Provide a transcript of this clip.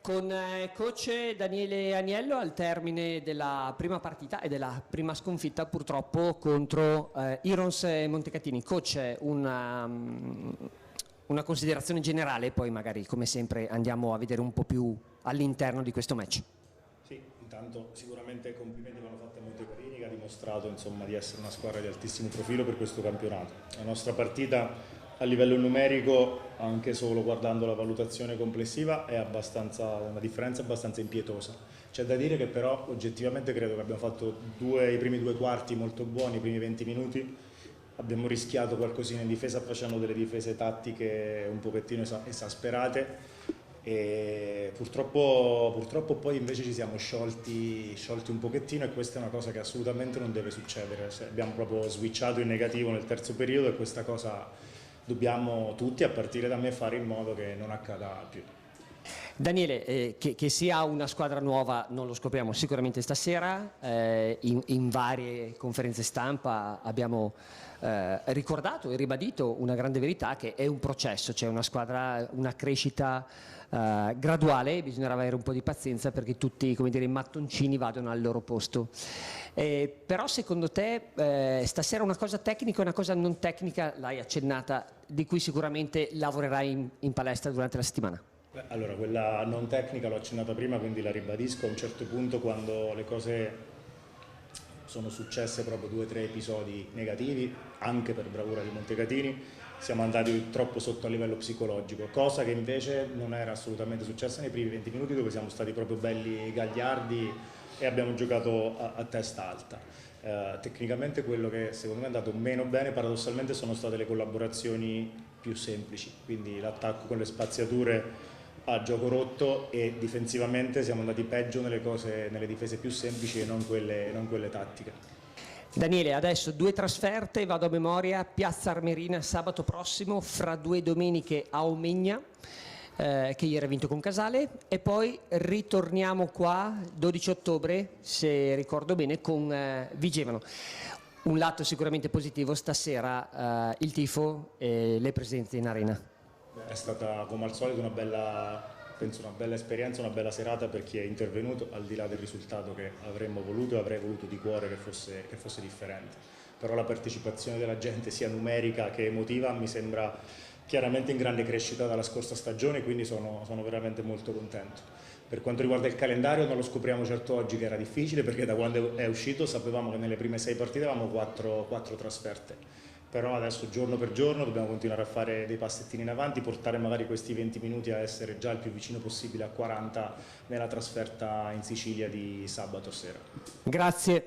Con coach Daniele Agnello al termine della prima partita e della prima sconfitta purtroppo contro Irons Montecatini. Coach, una considerazione generale, poi magari come sempre andiamo a vedere un po' più all'interno di questo match. Sì, intanto sicuramente complimenti vanno fatti a Montecatini che ha dimostrato insomma, di essere una squadra di altissimo profilo per questo campionato. La nostra partita a livello numerico, anche solo guardando la valutazione complessiva, è una differenza abbastanza impietosa. C'è da dire che però oggettivamente credo che abbiamo fatto i primi due quarti molto buoni, i primi 20 minuti, abbiamo rischiato qualcosina in difesa facendo delle difese tattiche un pochettino esasperate e purtroppo poi invece ci siamo sciolti un pochettino, e questa è una cosa che assolutamente non deve succedere. Abbiamo proprio switchato in negativo nel terzo periodo e questa cosa dobbiamo tutti, a partire da me, fare in modo che non accada più. Daniele, che sia una squadra nuova non lo scopriamo sicuramente stasera, in varie conferenze stampa abbiamo ricordato e ribadito una grande verità, che è un processo, c'è una squadra, una crescita graduale, bisognerà avere un po' di pazienza perché tutti, come dire, i mattoncini vadano al loro posto. Però secondo te stasera una cosa tecnica e una cosa non tecnica, l'hai accennata, di cui sicuramente lavorerai in palestra durante la settimana? Allora, quella non tecnica l'ho accennata prima, quindi la ribadisco. A un certo punto, quando le cose sono successe, proprio 2 o 3 episodi negativi, anche per bravura di Montecatini, siamo andati troppo sotto a livello psicologico, cosa che invece non era assolutamente successa nei primi 20 minuti, dove siamo stati proprio belli gagliardi e abbiamo giocato a testa alta. Tecnicamente quello che secondo me è andato meno bene paradossalmente sono state le collaborazioni più semplici, quindi l'attacco con le spaziature a gioco rotto, e difensivamente siamo andati peggio nelle difese più semplici e non quelle tattiche. Daniele, adesso 2 trasferte, vado a memoria: Piazza Armerina sabato prossimo, fra 2 domeniche a Omegna, che ieri ha vinto con Casale, e poi ritorniamo qua 12 ottobre, se ricordo bene, con Vigevano. Un lato sicuramente positivo stasera, il tifo e le presenze in arena. È stata come al solito penso una bella esperienza, una bella serata per chi è intervenuto, al di là del risultato che avremmo voluto e avrei voluto di cuore che fosse differente. Però la partecipazione della gente, sia numerica che emotiva, mi sembra chiaramente in grande crescita dalla scorsa stagione, quindi sono veramente molto contento. Per quanto riguarda il calendario, non lo scopriamo certo oggi che era difficile, perché da quando è uscito sapevamo che nelle prime 6 partite avevamo 4 trasferte. Però adesso giorno per giorno dobbiamo continuare a fare dei passettini in avanti, portare magari questi 20 minuti a essere già il più vicino possibile a 40 nella trasferta in Sicilia di sabato sera. Grazie.